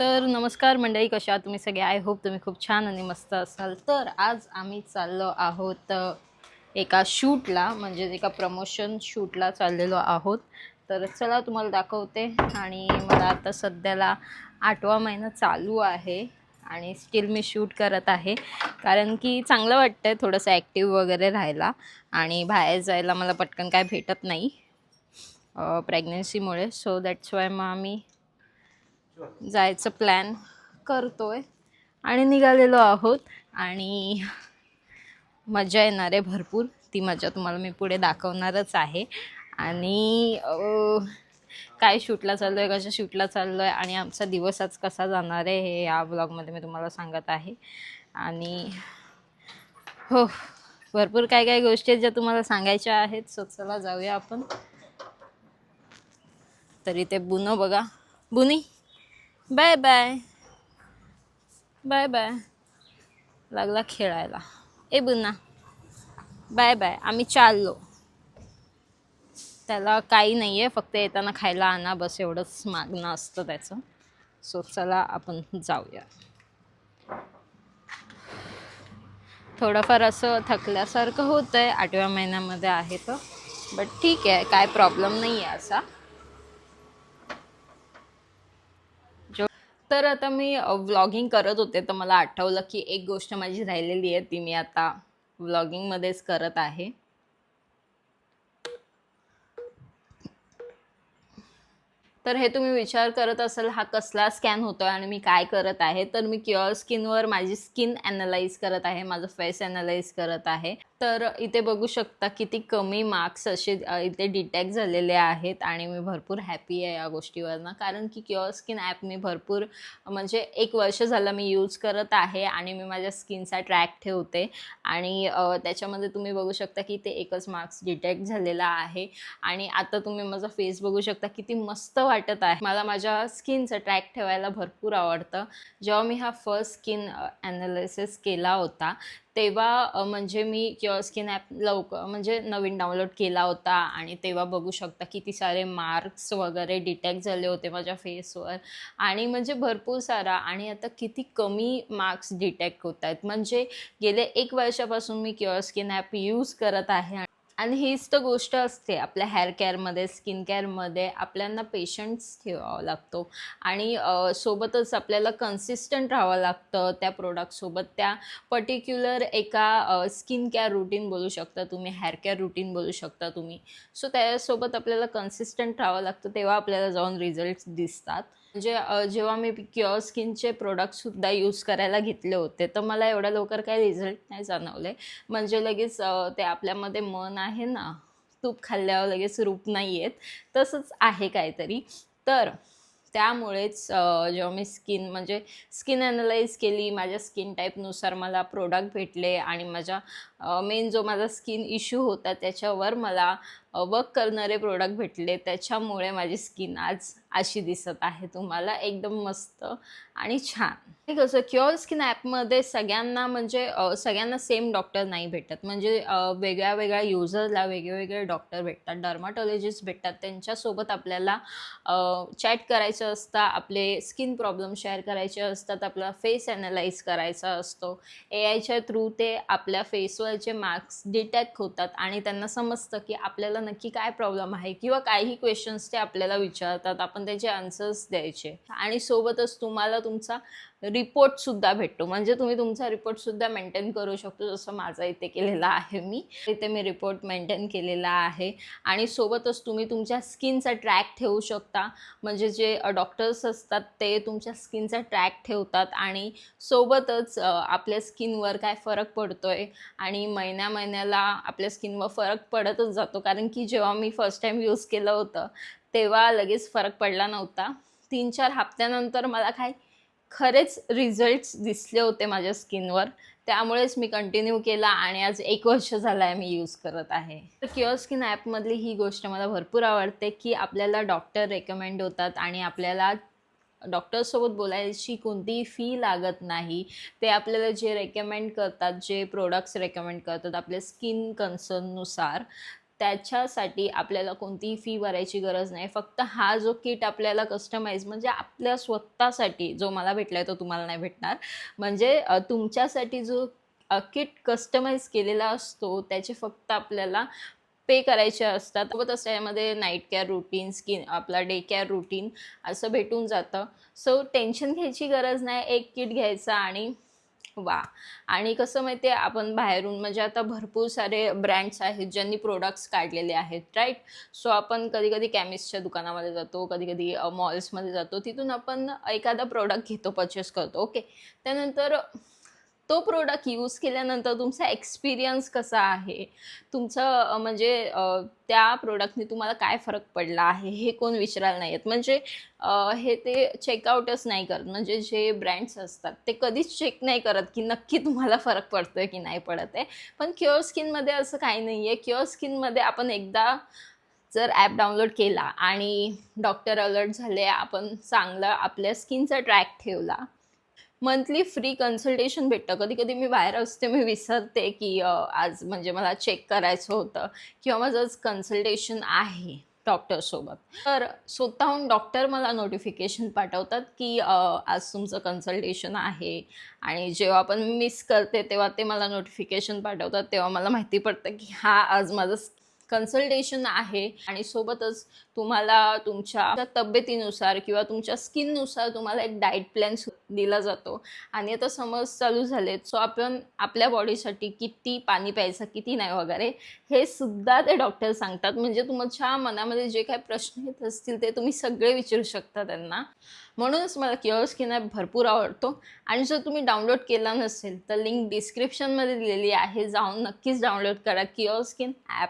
तर नमस्कार मंडळी, कशा आहात तुम्ही सगळे? आय होप तुम्ही खूप छान आणि मस्त असाल. तर आज आम्ही चाललो आहोत एका शूटला, म्हणजे एका प्रमोशन शूटला चाललेलो आहोत. तर चला तुम्हाला दाखवते. आणि मला आता सध्याला 8वा महिना चालू आहे आणि स्टील मी शूट करत आहे, कारण की चांगलं वाटतंय थोडंसं ॲक्टिव्ह वगैरे राहायला. आणि बाहेर जायला मला पटकन काय भेटत नाही प्रेग्नन्सीमुळे. सो दॅट्स वाय मग आम्ही जायचं प्लॅन करतोय आणि निघालेलो आहोत. आणि मजा येणार आहे भरपूर. ती मजा तुम्हाला मी पुढे दाखवणारच आहे. आणि काय शूटला चाललो आहे, कशा शूटला चाललो आहे आणि आमचा दिवस आज कसा जाणार आहे हे या ब्लॉगमध्ये मी तुम्हाला सांगत आहे. आणि हो, भरपूर काय काय गोष्टी आहेत ज्या तुम्हाला सांगायच्या आहेत. सो चला जाऊया आपण. तरी ते बुनो बघा, बुनी बाय बाय बाय बाय लागला खेळायला. ए बुन्ना बाय बाय, आम्ही चाललो. त्याला काही नाही आहे, फक्त येताना खायला आणा बस, एवढंच मागणं असतं त्याचं. सो चला आपण जाऊया. थोडंफार असं थकल्यासारखं होतं आहे, 8व्या महिन्यामध्ये आहे तर, बट ठीक आहे, काय प्रॉब्लेम नाही आहे असा. तर आता मी व्लॉगिंग करत होते तर मला आठवलं की एक गोष्ट माझी राहिलेली आहे, ती मी आता व्लॉगिंगमध्येच करत आहे. तर हे तुम्ही विचार करत असाल हा कसला स्कॅन होतोय आणि मी काय करत आहे. तर मी क्युअर स्किनवर माझी स्किन ॲनालाइज करत आहे, माझं फेस ॲनालाइज करत आहे. तर इथे बघू शकता किती कमी मार्क्स असे इथे डिटेक्ट झालेले आहेत. आणि मी भरपूर हॅपी आहे या गोष्टीवरनं, कारण की क्युअर स्किन ॲप मी भरपूर म्हणजे 1 वर्ष झालं मी यूज करत आहे आणि मी माझ्या स्किनचा ट्रॅक ठेवते. आणि त्याच्यामध्ये तुम्ही बघू शकता की ते एकच मार्क्स डिटेक्ट झालेला आहे. आणि आता तुम्ही माझा फेस बघू शकता किती मस्त वाटत आहे. मला माझ्या स्किनचं ट्रॅक ठेवायला भरपूर आवडतं. जेव्हा मी हा फर्स्ट स्किन ॲनालिसिस केला होता तेव्हा म्हणजे मी क्युअर स्किन ॲप म्हणजे नवीन डाउनलोड केला होता आणि तेव्हा बघू शकता किती सारे मार्क्स वगैरे डिटेक्ट झाले होते माझ्या फेसवर. आणि म्हणजे भरपूर सारा. आणि आता किती कमी मार्क्स डिटेक्ट होत आहेत. म्हणजे गेले 1 वर्षापासून मी क्युअर स्किन ॲप यूज करत आहे. आणि हीच तर गोष्ट असते आपल्या हेअर केअरमध्ये, स्किन केअरमध्ये आपल्याला पेशन्स ठेवावा लागतो. आणि सोबतच आपल्याला कन्सिस्टंट राहावं लागतं त्या प्रोडक्टसोबत. त्या पर्टिक्युलर एका स्किन केअर रूटीन बोलू शकता तुम्ही, हेअर केअर रूटीन बोलू शकता तुम्ही. सो त्यासोबत आपल्याला कन्सिस्टंट राहावं लागतं, तेव्हा आपल्याला जाऊन रिझल्ट्स दिसतात. म्हणजे जेव्हा मी क्युअर स्किनचे प्रोडक्टसुद्धा यूज करायला घेतले होते तर मला एवढ्या लवकर काही रिझल्ट नाही जाणवले. म्हणजे लगेच ते आपल्यामध्ये मन आहे ना, तूप खाल्ल्यावर लगेच रूप नाही येत, तसंच आहे काहीतरी. तर त्यामुळेच जेव्हा मी स्किन ॲनालाइज केली, माझ्या स्किन टाईपनुसार मला प्रोडक्ट भेटले आणि मेन जो माझा स्किन इश्यू होता त्याच्यावर मला वर्क करणारे प्रोडक्ट भेटले. त्याच्यामुळे माझी स्किन आज अशी दिसत आहे तुम्हाला, एकदम मस्त आणि छान. हे कसं क्युअर स्किन ॲपमध्ये सगळ्यांना म्हणजे सगळ्यांना सेम डॉक्टर नाही भेटत. म्हणजे वेगळ्या वेगळ्या युजरला वेगवेगळे डॉक्टर भेटतात, डर्माटॉलॉजिस्ट भेटतात. त्यांच्यासोबत आपल्याला चॅट करायचं असतं, आपले स्किन प्रॉब्लेम शेअर करायचे असतात, आपला फेस ॲनालाइज करायचा असतो. AIच्या थ्रू ते आपल्या फेसवरचे मार्क्स डिटेक्ट होतात आणि त्यांना समजतं की आपल्याला नक्की काय प्रॉब्लेम आहे, किंवा काही क्वेश्चन्स ते आपल्याला विचारतात, आपण त्याचे आन्सर्स द्यायचे. आणि सोबतच तुम्हाला तुमचा रिपोर्टसुद्धा भेटतो. म्हणजे तुम्ही तुमचा रिपोर्टसुद्धा मेंटेन करू शकतो, जसं माझा इथे केलेला आहे मी. इथे मी रिपोर्ट मेंटेन केलेला आहे. आणि सोबतच तुम्ही तुमच्या स्किनचा ट्रॅक ठेवू शकता. म्हणजे जे डॉक्टर्स असतात ते तुमच्या स्किनचा ट्रॅक ठेवतात आणि सोबतच आपल्या स्किनवर काय फरक पडतोय. आणि महिन्याला आपल्या स्किनवर फरक पडतच जातो, कारण की जेव्हा मी फर्स्ट टाईम यूज केलं होतं तेव्हा लगेच फरक पडला नव्हता. 3-4 हफ्त्यानंतर मला खरेच रिझल्ट्स दिसले होते माझ्या स्किनवर. त्यामुळेच मी कंटिन्यू केला आणि आज 1 वर्ष झालं आहे मी यूज करत आहे. तर क्युअर स्किन ॲपमधली ही गोष्ट मला भरपूर आवडते की आपल्याला डॉक्टर रेकमेंड होतात आणि आपल्याला डॉक्टरसोबत बोलायची कोणतीही फी लागत नाही. ते आपल्याला जे रेकमेंड करतात, जे प्रोडक्ट्स रेकमेंड करतात आपल्या स्किन कन्सर्ननुसार, त्याच्यासाठी आपल्याला कोणतीही फी भरायची गरज नाही. फक्त हा जो किट आपल्याला कस्टमाइज म्हणजे आपल्या स्वतःसाठी जो मला भेटला आहे तो तुम्हाला नाही भेटणार. म्हणजे तुमच्यासाठी जो किट कस्टमाइज केलेला असतो त्याचे फक्त आपल्याला पे करायचे असतात. सोबतच त्यामध्ये नाईट केअर रुटीन, स्किन आपला डे केअर रुटीन असं भेटून जातं. सो टेन्शन घ्यायची गरज नाही. एक किट घ्यायचा आणि वा. आणि कसं माहिती आहे, आपण बाहेरून म्हणजे आता भरपूर सारे ब्रँड्स आहेत ज्यांनी प्रोडक्ट्स काढलेले आहेत राईट. सो आपण कधी कधी केमिस्टच्या दुकानामध्ये जातो, कधी कधी मॉल्समध्ये जातो, तिथून आपण एखादा प्रोडक्ट घेतो, परचेस करतो. ओके, त्यानंतर तो प्रोडक्ट यूज केल्यानंतर तुमचा एक्सपिरियन्स कसा आहे, तुमचं म्हणजे त्या प्रोडक्टने तुम्हाला काय फरक पडला आहे हे कोण विचारायला नाही आहेत. म्हणजे हे ते चेकआउटच नाही करत. म्हणजे जे ब्रँड्स असतात ते कधीच चेक नाही करत की नक्की तुम्हाला फरक पडतो आहे की नाही पडत आहे. पण क्युअर स्किनमध्ये असं काही नाही आहे. क्युअर स्किनमध्ये आपण एकदा जर ॲप डाउनलोड केला आणि डॉक्टर अलर्ट झाले, आपण चांगलं आपल्या स्किनचा ट्रॅक ठेवला, मंथली फ्री कन्सल्टेशन भेटतं. कधी कधी मी बाहेर असते, मी विसरते की आज म्हणजे मला चेक करायचं होतं किंवा माझं आज कन्सल्टेशन आहे डॉक्टरसोबत. तर स्वतःहून डॉक्टर मला नोटिफिकेशन पाठवतात की आज तुमचं कन्सल्टेशन आहे. आणि जेव्हा आपण मिस करते तेव्हा ते मला नोटिफिकेशन पाठवतात. तेव्हा मला माहिती पडतं की हा आज माझं कन्सल्टेशन आहे. आणि सोबतच तुम्हाला तुमच्या तब्येतीनुसार किंवा तुमच्या स्किननुसार तुम्हाला एक डाएट प्लॅन दिला जातो. आणि आता समज चालू झालेत, सो आपण आपल्या बॉडीसाठी किती पाणी प्यायचं, किती नाही वगैरे हे सुद्धा ते डॉक्टर सांगतात. म्हणजे तुमच्या मनामध्ये जे काही प्रश्न येत असतील ते तुम्ही सगळे विचारू शकता त्यांना. म्हणूनच मला क्युअर स्किन ॲप भरपूर आवडतो. आणि जर तुम्ही डाउनलोड केला नसेल तर लिंक डिस्क्रिप्शनमध्ये दिलेली आहे, जाऊन नक्कीच डाउनलोड करा क्युअर स्किन ॲप.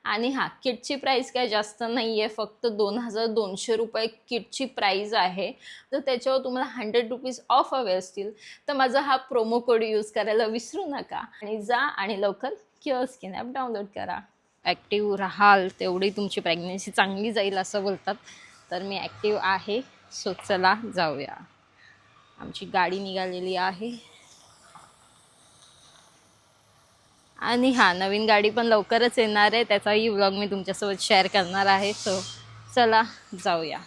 आणि हां, किटची प्राईस काय जास्त नाही आहे, फक्त 2200 रुपये किटची प्राईज आहे. तर त्याच्यावर तुम्हाला 100 रुपीज ऑफ हवे असतील तर माझा हा प्रोमो कोड यूज करायला विसरू नका. आणि जा आणि लवकर क्युअर स्किन ॲप डाउनलोड करा. ॲक्टिव्ह राहाल तेवढी तुमची प्रेग्नन्सी चांगली जाईल असं बोलतात. तर मी ॲक्टिव्ह आहे. सो चला जाऊया. आमची गाडी निघालेली आहे. आणि हां, नवीन गाडी पण लवकरच येणार आहे. त्याचाही व्लॉग मी तुमच्यासोबत शेअर करणार आहे. सो चला जाऊया.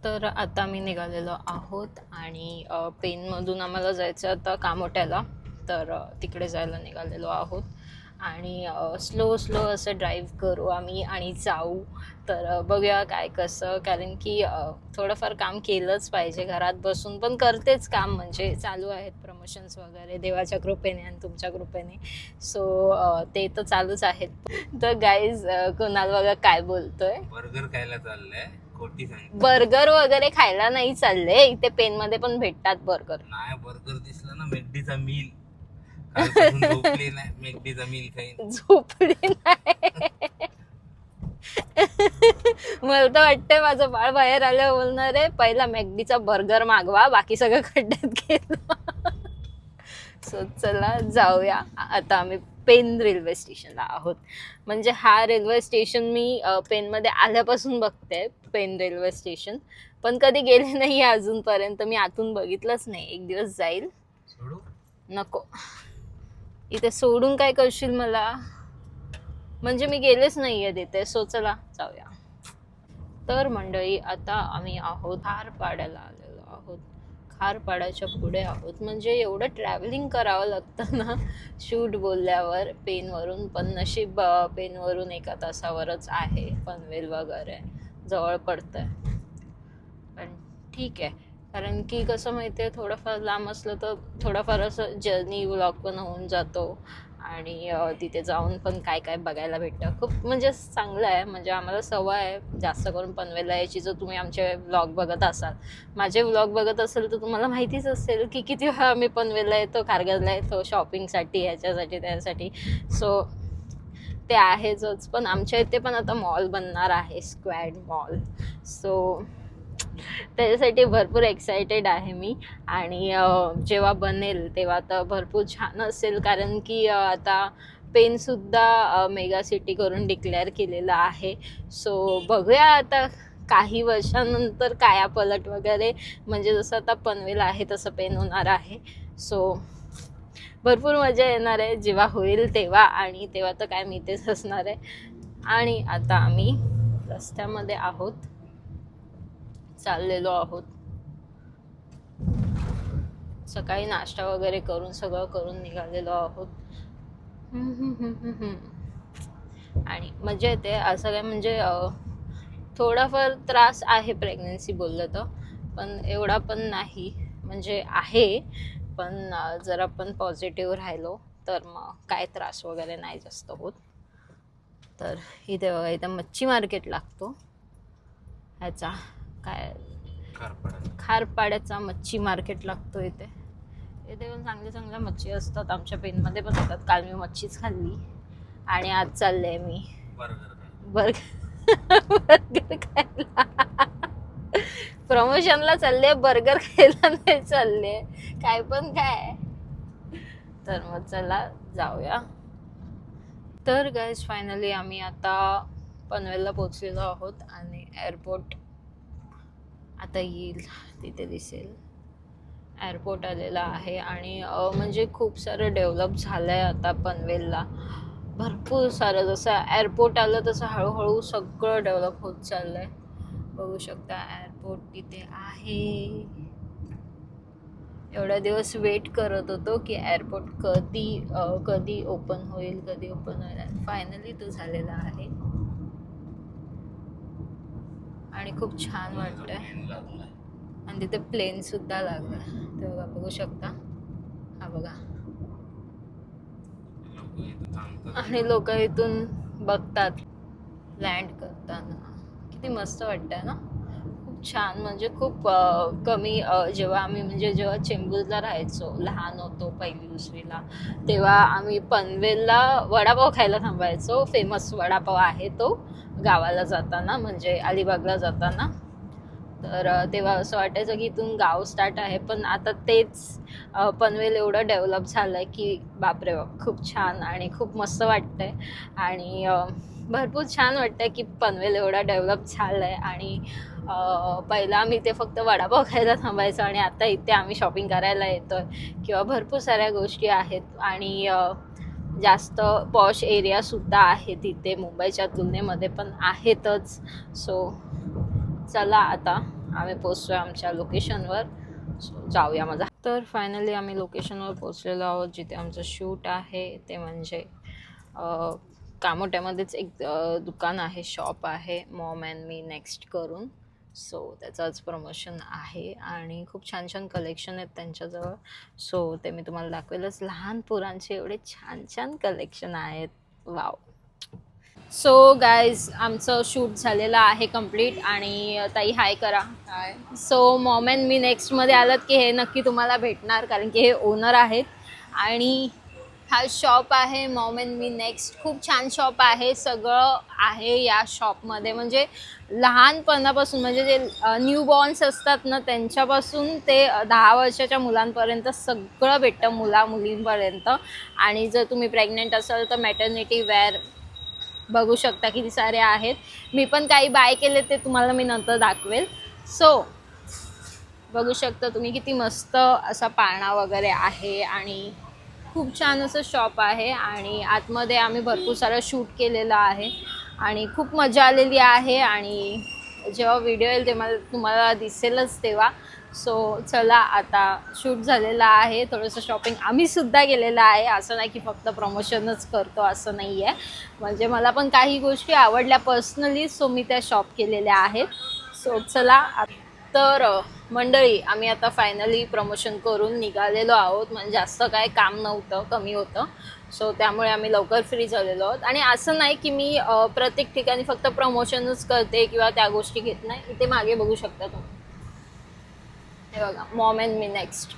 तर आता मी निघालेलो आहोत आणि पेनमधून आम्हाला जायचं आता कामोट्याला. तर तिकडे जायला निघालेलो आहोत. आणि स्लो असं ड्राईव्ह करू आम्ही आणि जाऊ. तर बघूया काय कसं, कारण की थोडंफार काम केलंच पाहिजे. घरात बसून पण करतेच काम, म्हणजे चालू आहेत प्रमोशन्स वगैरे देवाच्या कृपेने आणि तुमच्या कृपेने. सो ते तर चालूच आहेत. तर गाईज कुणाल बघा काय बोलतोय. बर्गर खायला चाललंय, खोटी सांगतो. बर्गर वगैरे खायला नाही चालले, इथे पेनमध्ये पण भेटतात बर्गर. नाही, बर्गर दिसला ना मेकडीचा मील. कालपासून झोपली नाही, मेकडीचा मील खाईन. झोपली नाही. मला तर वाटतंय माझं बाळ बाहेर आल्यावर बोलणार आहे पहिला मॅकडीचा बर्गर मागवा, बाकी सगळं खड्ड्यात गेलं. सो चला जाऊया. आता आम्ही पेन रेल्वे स्टेशनला आहोत. म्हणजे हा रेल्वे स्टेशन मी पेनमध्ये आल्यापासून बघते, पेन रेल्वे स्टेशन. पण कधी गेले नाही अजूनपर्यंत, मी आतून बघितलंच नाही. एक दिवस जाईल. सोडू नको, इथे सोडून काय करशील मला, म्हणजे मी गेलेच नाही आहे तिथे. सो चला जाऊया. तर मंडळी आता आम्ही आहोत खारपाड्याला आलेलो आहोत. खारपाड्याच्या पुढे आहोत. म्हणजे एवढं ट्रॅव्हलिंग करावं लागतं ना शूट बोलल्यावर पेनवरून. पण नशीब पेनवरून 1 तासावरच आहे. पनवेल वगैरे जवळ पडतंय. पण ठीक आहे, कारण की कसं माहिती आहे, थोडंफार लांब असलं तर थोडाफार असं जर्नी व्लॉग पण होऊन जातो. आणि तिथे जाऊन पण काय काय बघायला भेटतं. खूप म्हणजे चांगलं आहे. म्हणजे आम्हाला सवय आहे जास्त करून पनवेलला यायची. जर तुम्ही आमचे व्लॉग बघत असाल, माझे व्लॉग बघत असेल तर तुम्हाला माहितीच असेल की किती वेळा आम्ही पनवेलला येतो, खारघरला येतो शॉपिंगसाठी, ह्याच्यासाठी त्यासाठी. सो ते आहेच. पण आमच्या इथे पण आता मॉल बनणार आहे, स्क्वॅड मॉल. सो त्याच्यासाठी भरपूर एक्सायटेड आहे मी. आणि जेव्हा बनेल तेव्हा तर भरपूर छान असेल, कारण की आता पेनसुद्धा मेगा सिटी करून डिक्लेअर केलेलं आहे. सो बघूया आता काही वर्षानंतर कायापलट वगैरे. म्हणजे जसं आता पनवेल आहे तसं पेन होणार आहे. सो भरपूर मजा येणार आहे जेव्हा होईल तेव्हा. आणि तेव्हा तर काय मी तेच असणार आहे. आणि आता आम्ही रस्त्यामध्ये आहोत, चाललेलो आहोत. सकाळी नाश्ता वगैरे करून सगळं करून निघालेलो आहोत. आणि मजा येते. असं काय म्हणजे थोडाफार त्रास आहे प्रेग्नन्सी बोललं तर, पण एवढा पण नाही. म्हणजे आहे, पण जर आपण पॉझिटिव्ह राहिलो तर मग काय त्रास वगैरे नाही जास्त होत. तर इथे बघा, इथं मच्छी मार्केट लागतो ह्याचा, काय खारपाड्याचा मच्छी मार्केट लागतो इथे. इथे पण चांगल्या चांगल्या मच्छी असतात. आमच्या पेनमध्ये पण येतात. काल मी मच्छीच खाल्ली आणि आज चालले मी बर्गर खायला. प्रमोशनला चालले, बर्गर खायला नाही चालले. काय पण काय. तर मग चला जाऊया. तर गाईज फायनली आम्ही आता पनवेलला पोहोचलेलो आहोत आणि एअरपोर्ट आता येईल, तिथे दिसेल. एअरपोर्ट आलेला आहे आणि म्हणजे खूप सारं डेव्हलप झालं आहे आता पनवेलला. भरपूर सारं, जसं एअरपोर्ट आलं तसं हळूहळू सगळं डेव्हलप होत चाललं आहे. बघू शकता एअरपोर्ट तिथे आहे. एवढ्या दिवस वेट करत होतो की एअरपोर्ट कधी ओपन होईल, कधी ओपन होईल. फायनली तो झालेला आहे आणि खूप छान वाटतंय. आणि तिथे प्लेन सुद्धा लागला, ते बघा, बघू शकता. हा बघा, आणि लोक इथून बघतात लँड करताना. किती मस्त वाटतंय ना. खूप छान. म्हणजे खूप कमी जेव्हा आम्ही म्हणजे जेव्हा चेंबूरला राहायचो, लहान होतो 1ली-2रीला, तेव्हा आम्ही पनवेलला वडापाव खायला थांबायचो. फेमस वडापाव आहे तो, गावाला जाताना म्हणजे अलिबागला जाताना. तर तेव्हा असं वाटायचं की इथून गाव स्टार्ट आहे. पण आता तेच पनवेल एवढं डेव्हलप झालं आहे की बापरे बाप, खूप छान आणि खूप मस्त वाटतंय. आणि भरपूर छान वाटतंय की पनवेल एवढा डेव्हलप झालं आहे. आणि पहिला आम्ही ते फक्त वडापाव खायला थांबायचो आणि आता इथे आम्ही शॉपिंग करायला येतो किंवा भरपूर साऱ्या गोष्टी आहेत. आणि जास्त पॉश एरियासुद्धा आहे तिथे, मुंबईच्या तुलनेमध्ये पण आहेतच. सो चला आता आम्ही पोचतोय आमच्या लोकेशनवर. सो जाऊया मजा. तर फायनली आम्ही लोकेशनवर पोचलेलो आहोत, जिथे आमचं शूट आहे. ते म्हणजे कामोट्यामध्येच एक दुकान आहे, शॉप आहे, मॉम अँड मी नेक्स्ट करून. सो त्याचंच प्रमोशन आहे आणि खूप छान छान कलेक्शन आहेत त्यांच्याजवळ. सो ते मी तुम्हाला दाखवेलच. लहान पोरांचे एवढे छान छान कलेक्शन आहेत, वाव. सो गाईज, आमचं शूट झालेलं आहे कम्प्लीट. आणि ताई हाय करा. हाय. सो मॉम अँड मी नेक्स्टमध्ये आलात की हे नक्की तुम्हाला भेटणार, कारण की हे ओनर आहेत. आणि हा शॉप आहे मॉम अँड मी नेक्स्ट. खूप छान शॉप आहे, सगळं आहे या शॉपमध्ये. म्हणजे लहानपणापासून, म्हणजे जे न्यूबॉर्न्स असतात ना त्यांच्यापासून ते 10 वर्षाच्या मुलांपर्यंत सगळं भेटतं, मुलींपर्यंत. आणि जर तुम्ही प्रेग्नेंट असाल तर मॅटर्निटी वेअर बघू शकता किती सारे आहेत. मी पण काही बाय केले, ते तुम्हाला मी नंतर दाखवेल. सो बघू शकता तुम्ही किती मस्त असा पाळणा वगैरे आहे आणि खूप छान असं शॉप आहे. आणि आतमध्ये आम्ही भरपूर सारं शूट केलेलं आहे आणि खूप मजा आलेली आहे. आणि जेव्हा व्हिडिओ येईल तेव्हा तुम्हाला दिसेलच तेव्हा. सो चला, आता शूट झालेलं आहे, थोडंसं शॉपिंग आम्ही सुद्धा केलेलं आहे. असं नाही की फक्त प्रमोशनच करतो, असं नाही आहे. म्हणजे मला पण काही गोष्टी आवडल्या पर्सनली, सो मी त्या शॉप केलेल्या आहेत. सो चला. तर मंडळी, आम्ही आता फायनली प्रमोशन करून निघालेलो आहोत. म्हणजे जास्त काय काम नव्हतं, कमी होतं. सो त्यामुळे आम्ही लवकर फ्री झालेलो आहोत. आणि असं नाही की मी प्रत्येक ठिकाणी फक्त प्रमोशनच करते किंवा त्या गोष्टी घेत नाही. इथे मागे बघू शकता तुम्ही, हे बघा, मॉम अँड मी नेक्स्ट.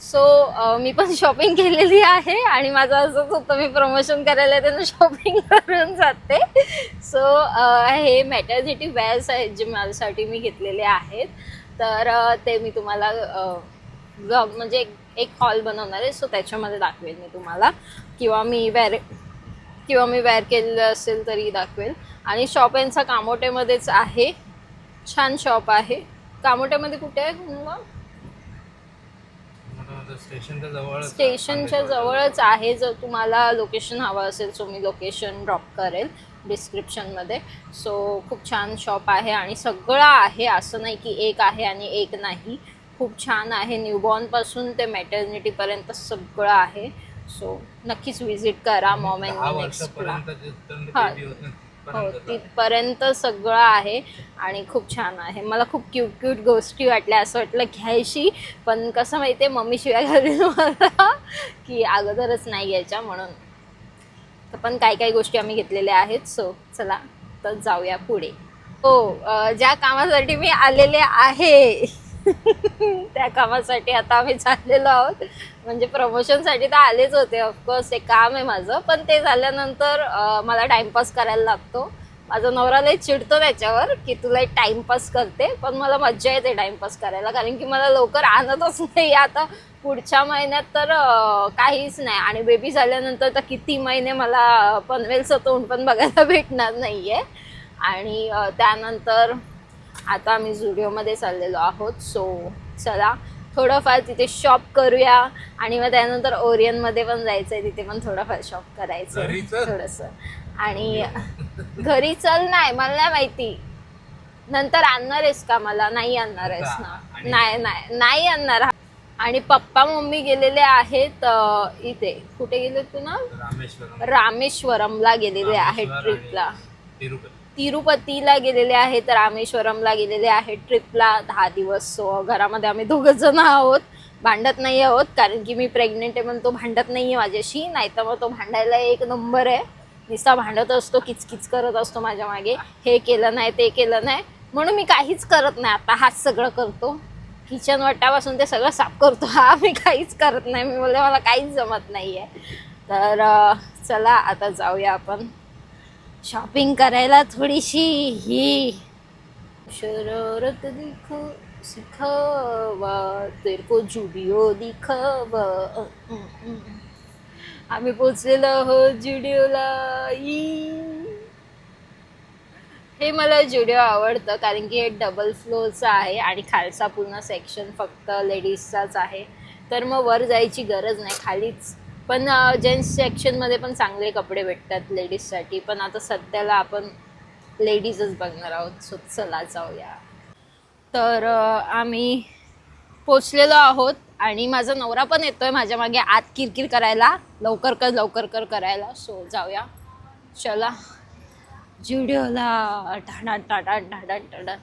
सो मी पण शॉपिंग केलेली आहे आणि माझं असंच होतं, मी प्रमोशन करायला त्यांना शॉपिंग करून जाते. सो हे मॅटर्निटी वेअर्स आहेत जे माझ्यासाठी मी घेतलेले आहेत. तर ते मी तुम्हाला ब्लॉग म्हणजे एक हॉल बनवणार आहे, सो त्याच्यामध्ये दाखवेल मी तुम्हाला. किंवा मी वेअर केलेलं असेल तरी दाखवेल. आणि शॉप यांचा कामोटेमध्येच आहे, छान शॉप आहे. कामोट्यामध्ये कुठे आहे तुम्हाला? स्टेशनच्या जवळच आहे. जर तुम्हाला लोकेशन हवं असेल सो मी लोकेशन ड्रॉप करेल. डिस्क्रिप्शनमध्ये. सो खूप छान शॉप आहे आणि सगळं आहे, असं नाही की एक आहे आणि एक नाही. खूप छान आहे, न्यूबॉर्नपासून ते मॅटर्निटीपर्यंत सगळं आहे. सो नक्कीच विजिट करा मॉम अँड 10 मी नेक्स्टला. वर्षापर्यंत हा. baby होतं हो, तिथपर्यंत तिथपर्यंत सगळं आहे आणि खूप छान आहे. मला खूप क्यूट क्यूट गोष्टी वाटल्या, असं वाटलं घ्यायची, पण कसं माहिती आहे मम्मी शिवाय घालून मला की अगोदरच नाही घ्यायच्या म्हणून. तर पण काही काही गोष्टी आम्ही घेतलेल्या आहेत. सो चला तर जाऊया पुढे. हो, ज्या कामासाठी मी आलेले आहे त्या कामासाठी आता आम्ही चाललेलो आहोत. म्हणजे प्रमोशनसाठी तर आलेच होते, ऑफकोर्स एक काम आहे माझं, पण ते झाल्यानंतर मला टाइमपास करायला लागतो. माझा नवरा लय चिडतो त्याच्यावर की तुला एक टाइमपास करते, पण मला मज्जा येते टाइमपास करायला, कारण की मला लवकर आणतच नाही. आता पुढच्या महिन्यात तर काहीच नाही, आणि बेबी झाल्यानंतर तर किती महिने मला पनवेलचं तोंड पण बघायला भेटणार नाहीये. आणि त्यानंतर आता आम्ही झुडिओमध्ये चाललेलो आहोत. सो चला थोडंफार तिथे शॉप करूया, आणि मग त्यानंतर ओरियनमध्ये पण जायचं आहे, तिथे पण थोडंफार शॉप करायचं घरी आहे चल. थोडंसं. आणि घरी चल नाही, मला नाही माहिती. नंतर आणणार आहेस का मला? नाही आणणार आहेस ना? आणि- नाही नाही नाही आणणार. आणि पप्पा मम्मी गेलेले आहेत इथे, कुठे गेले तू ना? रामेश्वरमला गेलेले आहेत ट्रिपला. तिरुपतीला गेलेले आहेत, रामेश्वरमला गेलेले आहेत ट्रिपला 10 दिवस. सो घरामध्ये आम्ही 2 जण आहोत, भांडत नाही आहोत, कारण की मी प्रेग्नेंट आहे म्हणून तो भांडत नाही आहे माझ्याशी. नाही तर मग तो भांडायला एक नंबर आहे, नुसता भांडत असतो, किचकिच करत असतो माझ्या मागे, हे केलं नाही ते केलं नाही. म्हणून मी काहीच करत नाही आता, हाच सगळं करतो. किचन वाटापासून ते सगळं साफ करतो हा, मी काहीच करत नाही. मी बोलले मला काहीच जमत नाही आहे. तर चला आता जाऊया आपण शॉपिंग करायला थोडीशी. ही शरारत दिखो सिखावा तेरे को जुडिओ दिखावा. आम्ही पोचलेलो आहोत जुडिओला. हे मला जुडिओ आवडतं, कारण की हे डबल फ्लोअरचं आहे आणि खालचा पूर्ण सेक्शन फक्त लेडीजचाच आहे. तर मग वर जायची गरज नाही, खालीच. पण जेंट्स सेक्शनमध्ये पण चांगले कपडे भेटतात लेडीजसाठी, पण आता सध्याला आपण लेडीजच बघणार आहोत. सो चला जाऊया. तर आम्ही पोचलेलो आहोत आणि माझा नवरा पण येतोय माझ्या मागे आत किरकिर करायला, लवकर कर लवकर कर करायला. सो जाऊया चला जुडिओला. टाडा टाडा टाडा टाडा.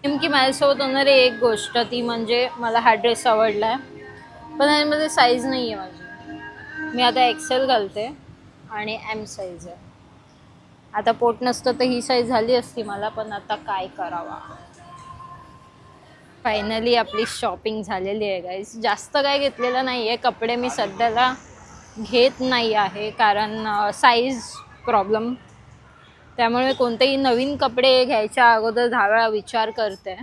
नेमकी माझ्यासोबत होणारी एक गोष्ट ती म्हणजे मला हा ड्रेस आवडला आहे, पण यामध्ये साईज नाही आहे माझी. मी आता एक्सेल घालते आणि एम साईज आहे. आता पोट नसतं तर ही साईज झाली असती मला, पण आता काय करावा. फायनली आपली शॉपिंग झालेली आहे गाईज. जास्त काय घेतलेलं नाही आहे, कपडे मी सध्याला घेत नाही आहे, कारण साईज प्रॉब्लेम. त्यामुळे कोणतेही नवीन कपडे घ्यायच्या अगोदर 10 वेळा विचार करते,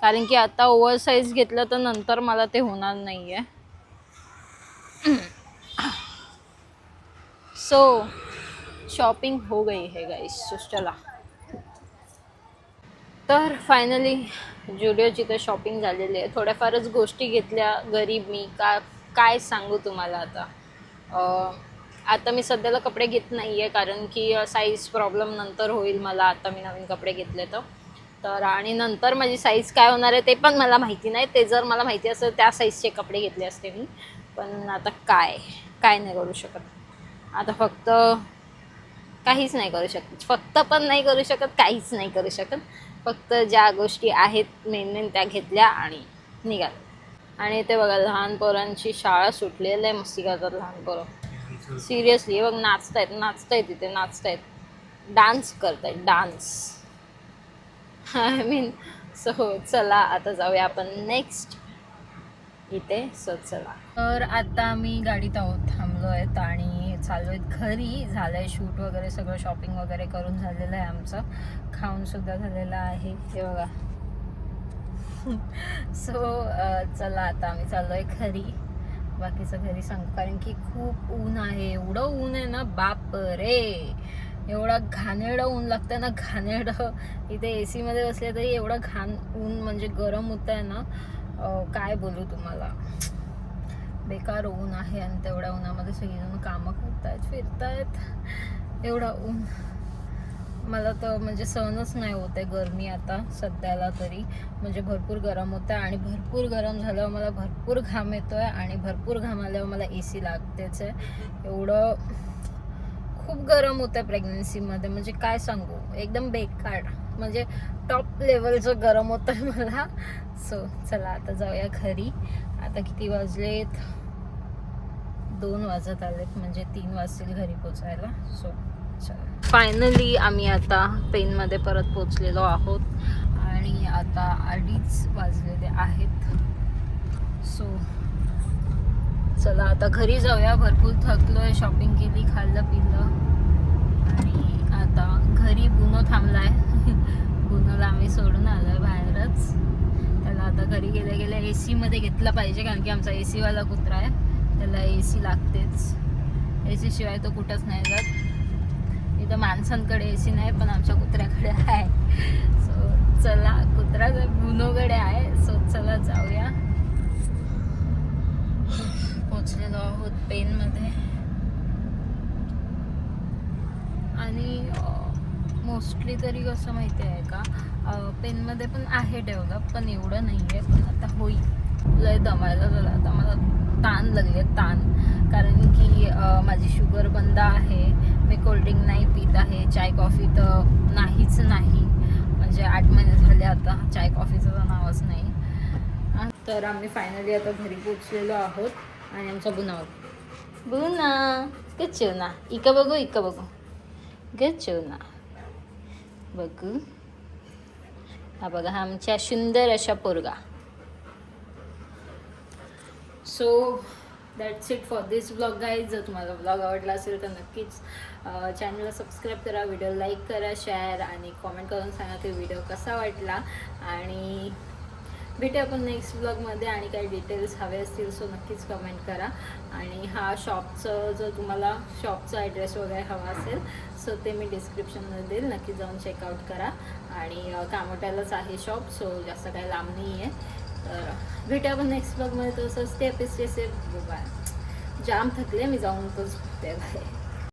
कारण की आता ओव्हर साईज घेतलं तर नंतर मला ते होणार नाही आहे. सो शॉपिंग हो गई है गाइस. सो चला. तर फायनली जुडिओची तर शॉपिंग झालेली आहे. थोड्याफारच गोष्टी घेतल्या घरी मी. काय सांगू तुम्हाला आता. आता मी सध्याला कपडे घेत नाही आहे, कारण की साईज प्रॉब्लेम नंतर होईल मला. आता मी नवीन कपडे घेतले तर आणि नंतर माझी साईज काय होणार आहे ते पण मला माहिती नाही. ते जर मला माहिती असेल त्या साईजचे कपडे घेतले असते मी, पण आता काय नाही करू शकत. आता फक्त काहीच नाही करू शकत, फक्त पण नाही करू शकत, काहीच नाही करू शकत. फक्त ज्या गोष्टी आहेत मेन त्या घेतल्या आणि निघाल्या. आणि ते बघा लहान पोरांची शाळा सुटलेली आहे, मस्ती करतात लहान पोरं. सिरियसली बघ नाचतायत तिथे, डान्स करतायत, डान्स. आय मीन सो चला आता जाऊया आपण नेक्स्ट इथे. सो चला. तर आता आम्ही गाडीत आहोत, थांबलो आहेत आणि चाललो आहेत घरी. झालं आहे शूट वगैरे सगळं, शॉपिंग वगैरे करून झालेलं आहे आमचं, खाऊनसुद्धा झालेलं आहे. हे बघा. सो चला आता आम्ही चाललो आहे घरी. बाकीचं घरी सांगू, कारण की खूप ऊन आहे. एवढं ऊन आहे ना, बाप रे, एवढं घाणेरडं ऊन लागतं ना, घाणेरडं. इथे AC मध्ये बसले तरी एवढं घाण ऊन, म्हणजे गरम होत आहे ना, काय बोलू तुम्हाला. बेकार ऊन आहे आणि तेवढ्या उन्हामध्ये सगळीजण कामं करतायत, फिरतायत. एवढा ऊन मला तर म्हणजे सहनच नाही होत आहे गरमी आता सध्याला तरी. म्हणजे भरपूर गरम होतं आहे आणि भरपूर गरम झाल्यावर मला भरपूर घाम येतो आहे आणि भरपूर घाम आल्यावर मला AC लागतेच आहे. एवढं खूप गरम होतं आहे प्रेग्नन्सीमध्ये, म्हणजे काय सांगू, एकदम बेकार, म्हणजे टॉप लेवलचं गरम होतं आहे मला. सो चला आता जाऊया घरी. आता किती वाजलेत, 2 वाजत आलेत, म्हणजे 3 वाजतील घरी पोचायला. सो चला, फायनली आम्ही आता पेनमध्ये परत पोचलेलो आहोत आणि आता 2:30 वाजलेले आहेत. सो चला आता घरी जाऊया. भरपूर थकलोय, शॉपिंग केली, खाल्लं पिलं आणि आता घरी बुनो थांबलाय. बुनोला आम्ही सोडून आलोय बाहेरच. त्याला आता घरी गेल्या गेल्या AC मध्ये घेतलं पाहिजे, कारण की आमचा AC वाला कुत्रा आहे, त्याला AC लागतेच. AC शिवाय तो कुठंच नाही जात. इथं माणसांकडे AC नाही, पण आमच्या कुत्र्याकडे आहे. सो चला, कुत्रा जर बुनोकडे आहे. सो चला जाऊया. पोचलेलो आहोत पेनमध्ये आणि मोस्टली तरी कसं माहिती आहे का, पेनमध्ये पण आहे डेव्हलप, पण एवढं नाही आहे. पण आता होईल. लय दमायला झालं आता मला, ताण लागले ताण, कारण की माझी शुगर बंद आहे. मी कोल्ड्रिंक नाही पित आहे. चाय कॉफी तर नाहीच नाही, म्हणजे 8 महिने झाले आता चाय कॉफीचं तर नावच नाही. तर आम्ही फायनली आता घरी पोचलेलो आहोत आणि आमचा बुना गच्चवना इका बघू गच्चवना बघू. हा बघा, हा आमच्या सुंदर अशा पोरगा. So that's it for this blog guys. जर तुम्हाला ब्लॉग आवडला असेल तर नक्कीच चॅनलला सबस्क्राईब करा, व्हिडिओ लाईक करा, शेअर आणि कॉमेंट करून सांगा की व्हिडिओ कसा वाटला. आणि भेटूया आपण नेक्स्ट ब्लॉगमध्ये. आणि काही डिटेल्स हवे असतील सो नक्कीच कमेंट करा. आणि हा शॉपचं, जर तुम्हाला शॉपचा ॲड्रेस वगैरे हवा असेल सो ते मी डिस्क्रिप्शनमध्ये देईल, नक्की जाऊन चेकआउट करा. आणि कामोट्यालाच आहे शॉप, सो जास्त काही लांब नाही आहे. तर भेटूया आपण नेक्स्ट ब्लॉगमध्ये. तसं स्टे सेफ. बाय. जाम थकले मी, जाऊन पण झोपते. बाय.